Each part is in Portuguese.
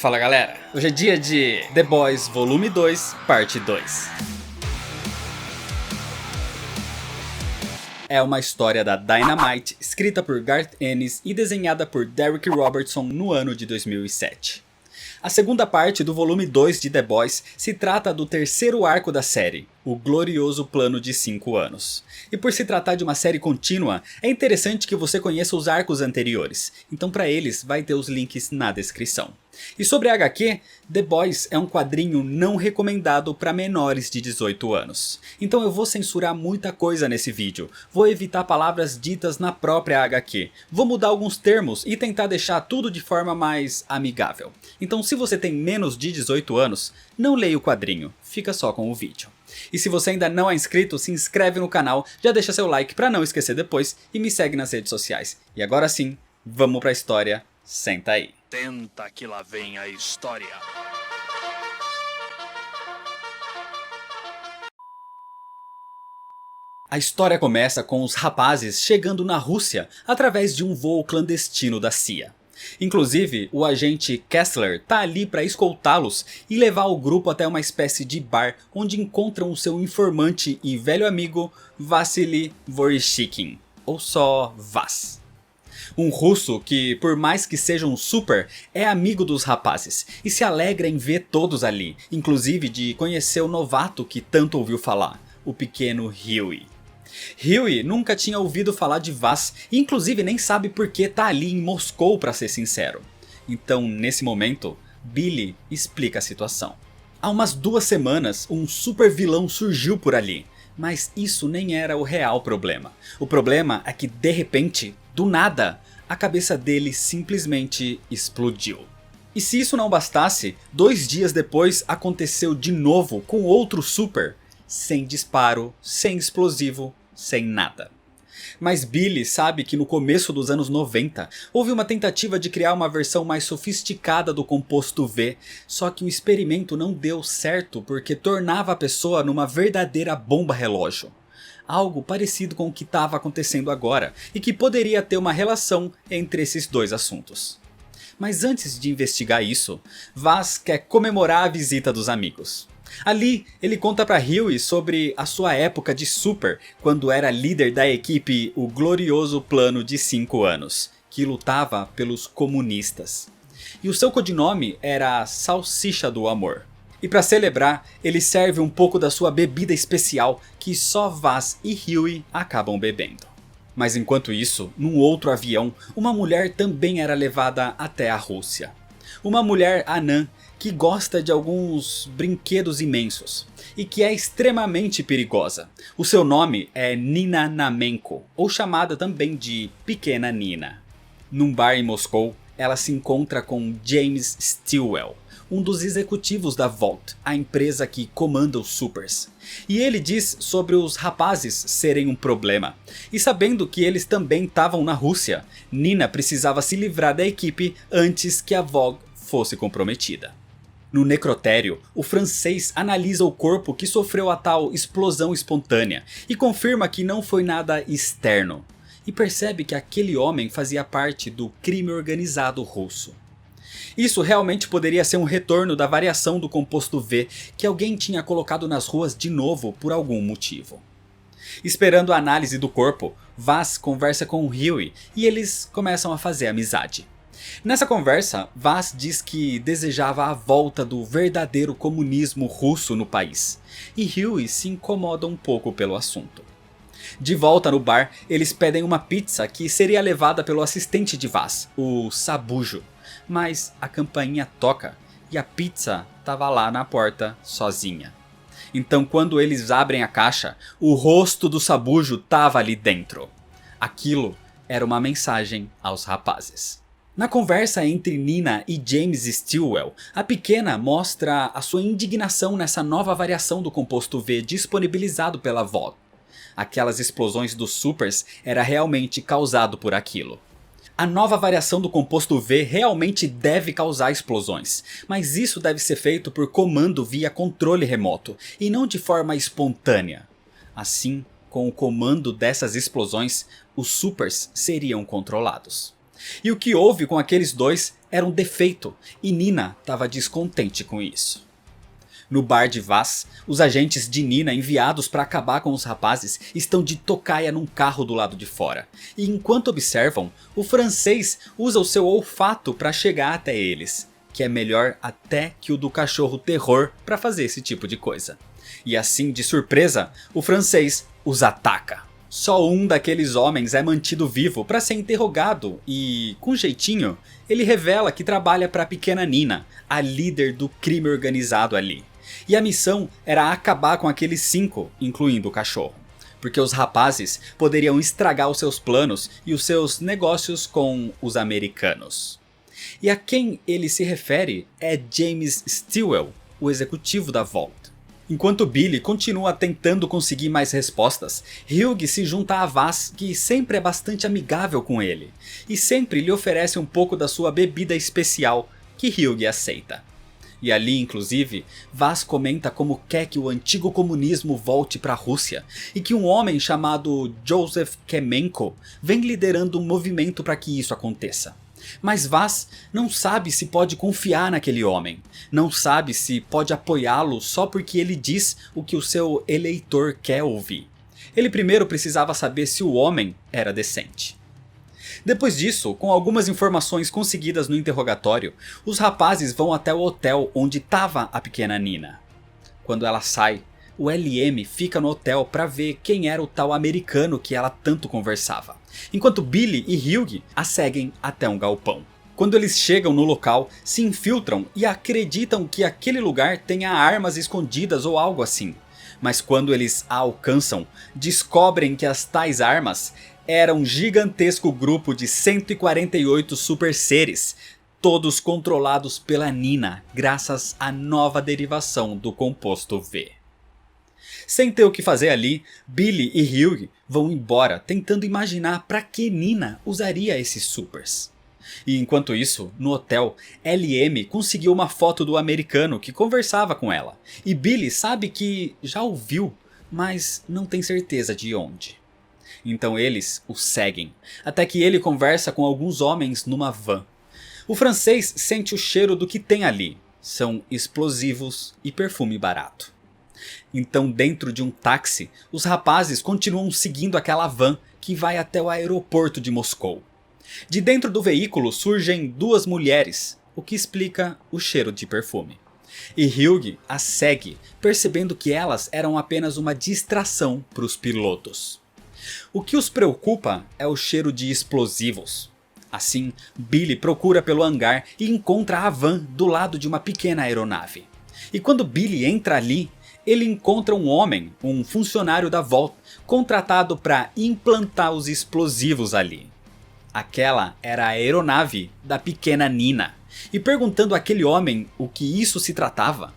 Fala galera, hoje é dia de The Boys Volume 2, Parte 2. É uma história da Dynamite, escrita por Garth Ennis e desenhada por Derek Robertson no ano de 2007. A segunda parte do volume 2 de The Boys se trata do terceiro arco da série, o glorioso plano de 5 anos. E por se tratar de uma série contínua, é interessante que você conheça os arcos anteriores, então para eles vai ter os links na descrição. E sobre a HQ, The Boys é um quadrinho não recomendado para menores de 18 anos. Então eu vou censurar muita coisa nesse vídeo, vou evitar palavras ditas na própria HQ, vou mudar alguns termos e tentar deixar tudo de forma mais amigável. Então se você tem menos de 18 anos, não leia o quadrinho, fica só com o vídeo. E se você ainda não é inscrito, se inscreve no canal, já deixa seu like para não esquecer depois e me segue nas redes sociais. E agora sim, vamos pra história, senta aí. Tenta que lá vem a história. A história começa com os rapazes chegando na Rússia através de um voo clandestino da CIA. Inclusive, o agente Kessler tá ali para escoltá-los e levar o grupo até uma espécie de bar onde encontram o seu informante e velho amigo Vassily Voroshikin, ou só Vass. Um russo que, por mais que seja um super, é amigo dos rapazes e se alegra em ver todos ali, inclusive de conhecer o novato que tanto ouviu falar, o pequeno Huey. Huey nunca tinha ouvido falar de Vass e inclusive nem sabe por que tá ali em Moscou, para ser sincero. Então nesse momento, Billy explica a situação. Há umas 2 semanas um super vilão surgiu por ali, mas isso nem era o real problema. O problema é que de repente, do nada, a cabeça dele simplesmente explodiu. E se isso não bastasse, 2 dias depois aconteceu de novo com outro super, sem disparo, sem explosivo, sem nada. Mas Billy sabe que no começo dos anos 90 houve uma tentativa de criar uma versão mais sofisticada do composto V, só que o experimento não deu certo porque tornava a pessoa numa verdadeira bomba relógio. Algo parecido com o que estava acontecendo agora e que poderia ter uma relação entre esses dois assuntos. Mas antes de investigar isso, Vass quer comemorar a visita dos amigos. Ali, ele conta para Huey sobre a sua época de super, quando era líder da equipe O Glorioso Plano de 5 anos, que lutava pelos comunistas. E o seu codinome era Salsicha do Amor. E para celebrar, ele serve um pouco da sua bebida especial que só Vass e Huey acabam bebendo. Mas enquanto isso, num outro avião, uma mulher também era levada até a Rússia. Uma mulher anã que gosta de alguns brinquedos imensos e que é extremamente perigosa. O seu nome é Nina Namenko, ou chamada também de Pequena Nina. Num bar em Moscou, ela se encontra com James Stilwell, um dos executivos da Vault, a empresa que comanda os supers. E ele diz sobre os rapazes serem um problema. E sabendo que eles também estavam na Rússia, Nina precisava se livrar da equipe antes que a Vogue fosse comprometida. No necrotério, o francês analisa o corpo que sofreu a tal explosão espontânea e confirma que não foi nada externo. E percebe que aquele homem fazia parte do crime organizado russo. Isso realmente poderia ser um retorno da variação do composto V que alguém tinha colocado nas ruas de novo por algum motivo. Esperando a análise do corpo, Vass conversa com Huey e eles começam a fazer amizade. Nessa conversa, Vass diz que desejava a volta do verdadeiro comunismo russo no país, e Huey se incomoda um pouco pelo assunto. De volta no bar, eles pedem uma pizza que seria levada pelo assistente de Vass, o Sabujo, mas a campainha toca e a pizza estava lá na porta sozinha. Então quando eles abrem a caixa, o rosto do Sabujo estava ali dentro. Aquilo era uma mensagem aos rapazes. Na conversa entre Nina e James Stilwell, a pequena mostra a sua indignação nessa nova variação do composto V disponibilizado pela Vogue. Aquelas explosões dos supers era realmente causado por aquilo. A nova variação do composto V realmente deve causar explosões, mas isso deve ser feito por comando via controle remoto e não de forma espontânea. Assim, com o comando dessas explosões, os supers seriam controlados. E o que houve com aqueles dois era um defeito, e Nina estava descontente com isso. No bar de Vaz, os agentes de Nina enviados para acabar com os rapazes estão de tocaia num carro do lado de fora. E enquanto observam, o francês usa o seu olfato para chegar até eles, que é melhor até que o do cachorro terror para fazer esse tipo de coisa. E assim, de surpresa, o francês os ataca. Só um daqueles homens é mantido vivo para ser interrogado e, com jeitinho, ele revela que trabalha para a pequena Nina, a líder do crime organizado ali. E a missão era acabar com aqueles 5, incluindo o cachorro. Porque os rapazes poderiam estragar os seus planos e os seus negócios com os americanos. E a quem ele se refere é James Stillwell, o executivo da Vault. Enquanto Billy continua tentando conseguir mais respostas, Hugh se junta a Vaz, que sempre é bastante amigável com ele. E sempre lhe oferece um pouco da sua bebida especial, que Hugh aceita. E ali, inclusive, Vaz comenta como quer que o antigo comunismo volte para a Rússia e que um homem chamado Joseph Kemenko vem liderando um movimento para que isso aconteça. Mas Vaz não sabe se pode confiar naquele homem, não sabe se pode apoiá-lo só porque ele diz o que o seu eleitor quer ouvir. Ele primeiro precisava saber se o homem era decente. Depois disso, com algumas informações conseguidas no interrogatório, os rapazes vão até o hotel onde estava a pequena Nina. Quando ela sai, o LM fica no hotel para ver quem era o tal americano que ela tanto conversava, enquanto Billy e Hugh a seguem até um galpão. Quando eles chegam no local, se infiltram e acreditam que aquele lugar tenha armas escondidas ou algo assim. Mas quando eles a alcançam, descobrem que as tais armas eram um gigantesco grupo de 148 super seres, todos controlados pela Nina, graças à nova derivação do composto V. Sem ter o que fazer ali, Billy e Hugh vão embora tentando imaginar para que Nina usaria esses supers. E enquanto isso, no hotel, LM conseguiu uma foto do americano que conversava com ela. E Billy sabe que já o viu, mas não tem certeza de onde. Então eles o seguem, até que ele conversa com alguns homens numa van. O francês sente o cheiro do que tem ali. São explosivos e perfume barato. Então, dentro de um táxi, os rapazes continuam seguindo aquela van que vai até o aeroporto de Moscou. De dentro do veículo surgem duas mulheres, o que explica o cheiro de perfume. E Hugh as segue, percebendo que elas eram apenas uma distração para os pilotos. O que os preocupa é o cheiro de explosivos. Assim, Billy procura pelo hangar e encontra a van do lado de uma pequena aeronave. E quando Billy entra ali, ele encontra um homem, um funcionário da Vault, contratado para implantar os explosivos ali. Aquela era a aeronave da pequena Nina. E perguntando àquele homem o que isso se tratava,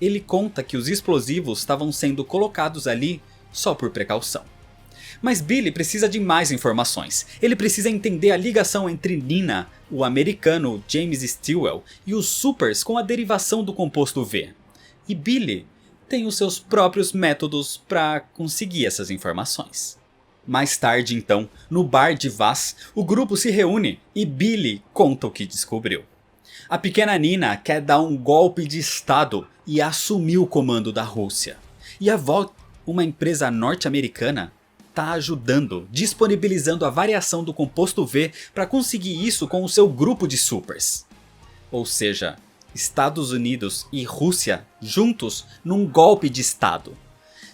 ele conta que os explosivos estavam sendo colocados ali só por precaução. Mas Billy precisa de mais informações. Ele precisa entender a ligação entre Nina, o americano James Stillwell e os supers com a derivação do composto V. E Billy tem os seus próprios métodos para conseguir essas informações. Mais tarde então, no bar de Vaz, o grupo se reúne e Billy conta o que descobriu. A pequena Nina quer dar um golpe de estado e assumir o comando da Rússia. E a Vault, uma empresa norte-americana, está ajudando, disponibilizando a variação do composto V para conseguir isso com o seu grupo de supers. Ou seja, Estados Unidos e Rússia juntos num golpe de estado.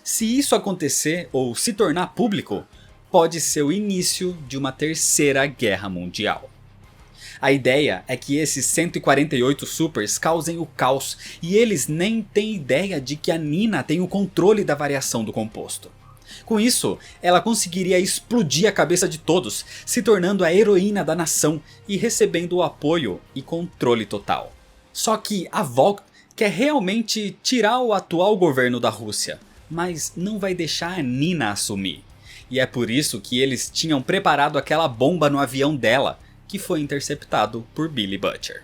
Se isso acontecer ou se tornar público, pode ser o início de uma terceira guerra mundial. A ideia é que esses 148 supers causem o caos e eles nem têm ideia de que a Nina tem o controle da variação do composto. Com isso, ela conseguiria explodir a cabeça de todos, se tornando a heroína da nação e recebendo o apoio e controle total. Só que a Vault quer realmente tirar o atual governo da Rússia, mas não vai deixar a Nina assumir. E é por isso que eles tinham preparado aquela bomba no avião dela, que foi interceptado por Billy Butcher.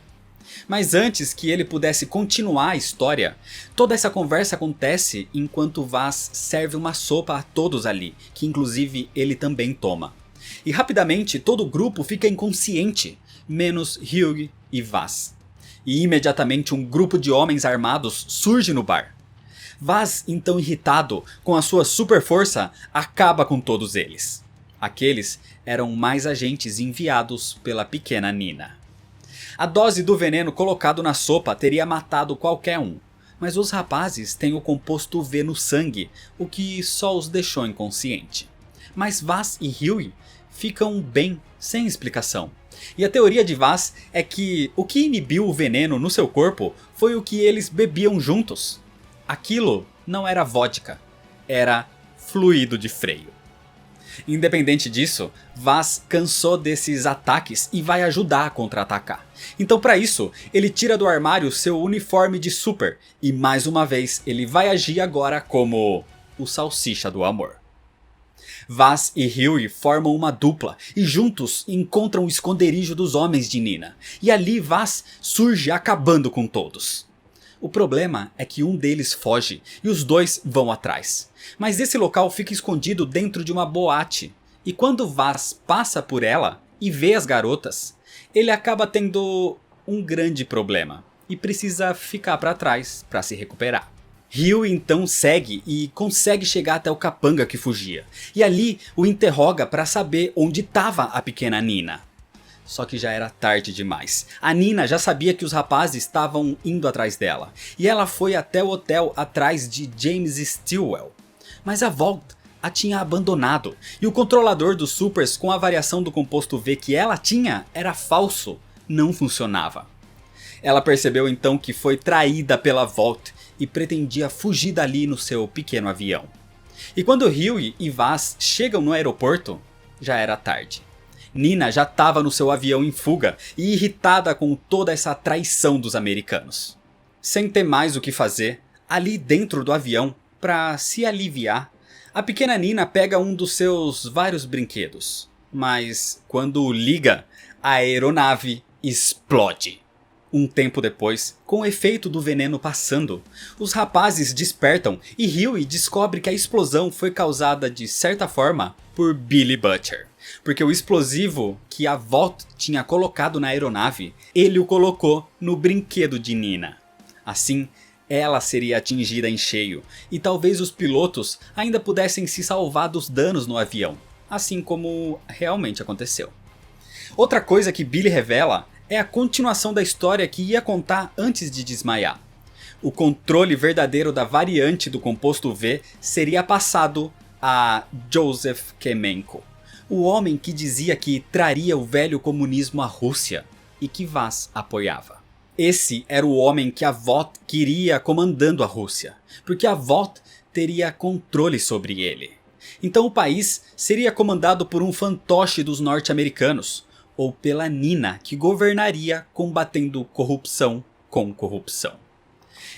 Mas antes que ele pudesse continuar a história, toda essa conversa acontece enquanto Vaz serve uma sopa a todos ali, que inclusive ele também toma. E rapidamente todo o grupo fica inconsciente, menos Hugh e Vaz. E imediatamente um grupo de homens armados surge no bar. Vaz, então irritado com a sua super força, acaba com todos eles. Aqueles eram mais agentes enviados pela pequena Nina. A dose do veneno colocado na sopa teria matado qualquer um, mas os rapazes têm o composto V no sangue, o que só os deixou inconsciente. Mas Vaz e Huey ficam bem, sem explicação. E a teoria de Vaz é que o que inibiu o veneno no seu corpo foi o que eles bebiam juntos. Aquilo não era vodka, era fluido de freio. Independente disso, Vaz cansou desses ataques e vai ajudar a contra-atacar. Então para isso, ele tira do armário seu uniforme de super e mais uma vez ele vai agir agora como o Salsicha do Amor. Vaz e Huey formam uma dupla e juntos encontram o esconderijo dos homens de Nina. E ali Vaz surge acabando com todos. O problema é que um deles foge e os dois vão atrás. Mas esse local fica escondido dentro de uma boate. E quando Vaz passa por ela e vê as garotas, ele acaba tendo um grande problema e precisa ficar para trás para se recuperar. Huey então segue e consegue chegar até o capanga que fugia. E ali o interroga para saber onde estava a pequena Nina. Só que já era tarde demais. A Nina já sabia que os rapazes estavam indo atrás dela. E ela foi até o hotel atrás de James Stilwell. Mas a Vault a tinha abandonado. E o controlador dos supers com a variação do composto V que ela tinha era falso. Não funcionava. Ela percebeu então que foi traída pela Vault e pretendia fugir dali no seu pequeno avião. E quando Huey e Vaz chegam no aeroporto, já era tarde. Nina já estava no seu avião em fuga e irritada com toda essa traição dos americanos. Sem ter mais o que fazer, ali dentro do avião, para se aliviar, a pequena Nina pega um dos seus vários brinquedos. Mas quando liga, a aeronave explode. Um tempo depois, com o efeito do veneno passando, os rapazes despertam e Huey descobre que a explosão foi causada de certa forma por Billy Butcher. Porque o explosivo que a Vault tinha colocado na aeronave, ele o colocou no brinquedo de Nina. Assim, ela seria atingida em cheio e talvez os pilotos ainda pudessem se salvar dos danos no avião, assim como realmente aconteceu. Outra coisa que Billy revela é a continuação da história que ia contar antes de desmaiar. O controle verdadeiro da variante do composto V seria passado a Joseph Kamenko, o homem que dizia que traria o velho comunismo à Rússia e que Vaz apoiava. Esse era o homem que a Vought queria comandando a Rússia, porque a Vought teria controle sobre ele. Então o país seria comandado por um fantoche dos norte-americanos, ou pela Nina, que governaria combatendo corrupção com corrupção.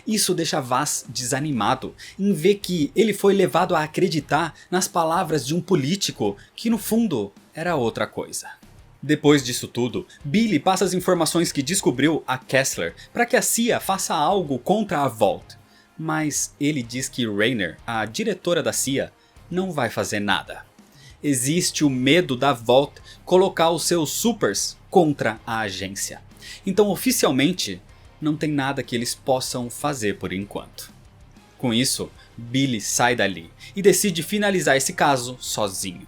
Isso deixa Vaz desanimado em ver que ele foi levado a acreditar nas palavras de um político que no fundo era outra coisa. Depois disso tudo, Billy passa as informações que descobriu a Kessler para que a CIA faça algo contra a Vault. Mas ele diz que Raynor, a diretora da CIA, não vai fazer nada. Existe o medo da Vault colocar os seus supers contra a agência. Então oficialmente não tem nada que eles possam fazer por enquanto. Com isso, Billy sai dali e decide finalizar esse caso sozinho.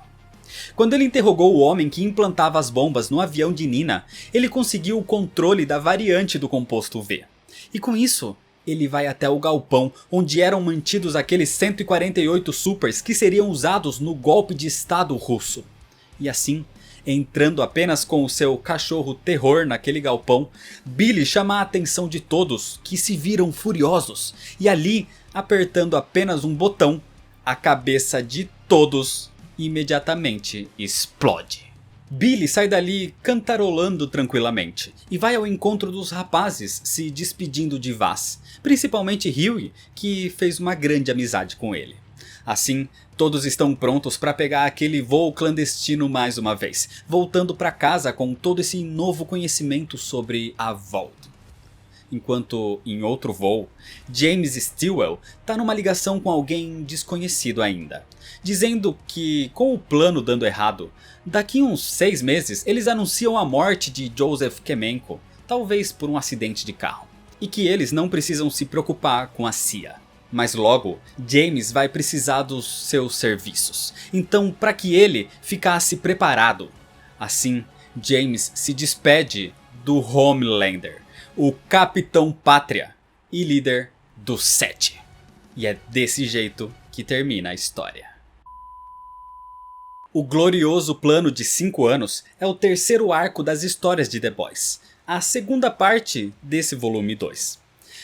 Quando ele interrogou o homem que implantava as bombas no avião de Nina, ele conseguiu o controle da variante do composto V. E com isso, ele vai até o galpão onde eram mantidos aqueles 148 supers que seriam usados no golpe de estado russo. E assim, entrando apenas com o seu cachorro terror naquele galpão, Billy chama a atenção de todos que se viram furiosos. E ali, apertando apenas um botão, a cabeça de todos imediatamente explode. Billy sai dali cantarolando tranquilamente e vai ao encontro dos rapazes se despedindo de Vaz, principalmente Huey, que fez uma grande amizade com ele. Assim, todos estão prontos para pegar aquele voo clandestino mais uma vez, voltando para casa com todo esse novo conhecimento sobre a Vault. enquanto em outro voo, James Stillwell está numa ligação com alguém desconhecido ainda, dizendo que com o plano dando errado, daqui uns 6 meses eles anunciam a morte de Joseph Kamenko, talvez por um acidente de carro, e que eles não precisam se preocupar com a CIA. Mas logo, James vai precisar dos seus serviços, então para que ele ficasse preparado. Assim, James se despede do Homelander, o Capitão Pátria e líder do 7. E é desse jeito que termina a história. O glorioso plano de 5 anos é o terceiro arco das histórias de The Boys, a segunda parte desse volume 2.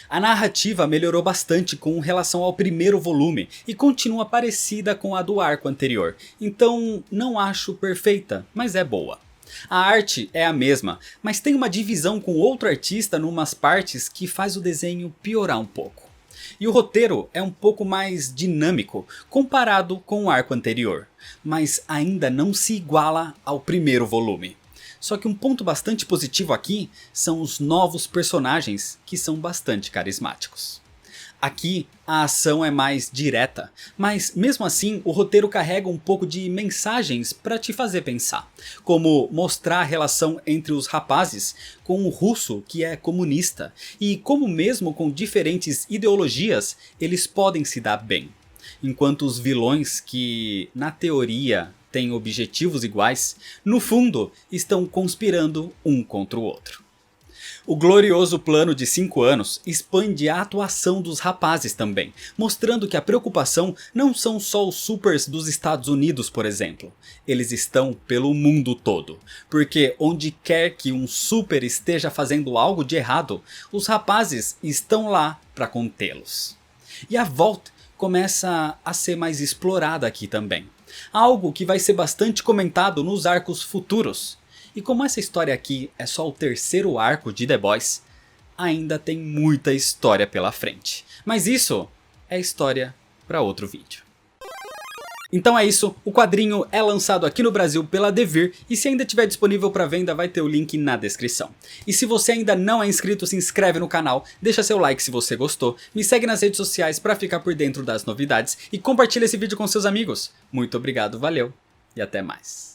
A narrativa melhorou bastante com relação ao primeiro volume e continua parecida com a do arco anterior, então não acho perfeita, mas é boa. A arte é a mesma, mas tem uma divisão com outro artista numas partes que faz o desenho piorar um pouco. E o roteiro é um pouco mais dinâmico comparado com o arco anterior, mas ainda não se iguala ao primeiro volume. Só que um ponto bastante positivo aqui são os novos personagens que são bastante carismáticos. Aqui a ação é mais direta, mas mesmo assim o roteiro carrega um pouco de mensagens para te fazer pensar, como mostrar a relação entre os rapazes com o russo que é comunista e como mesmo com diferentes ideologias eles podem se dar bem, enquanto os vilões que na teoria têm objetivos iguais, no fundo estão conspirando um contra o outro. O glorioso plano de 5 anos expande a atuação dos rapazes também, mostrando que a preocupação não são só os supers dos Estados Unidos, por exemplo. Eles estão pelo mundo todo, porque onde quer que um super esteja fazendo algo de errado, os rapazes estão lá para contê-los. E a Vault começa a ser mais explorada aqui também, algo que vai ser bastante comentado nos arcos futuros. E como essa história aqui é só o terceiro arco de The Boys, ainda tem muita história pela frente. Mas isso é história para outro vídeo. Então é isso, o quadrinho é lançado aqui no Brasil pela Devir e se ainda estiver disponível para venda vai ter o link na descrição. E se você ainda não é inscrito, se inscreve no canal, deixa seu like se você gostou, me segue nas redes sociais para ficar por dentro das novidades e compartilha esse vídeo com seus amigos. Muito obrigado, valeu e até mais.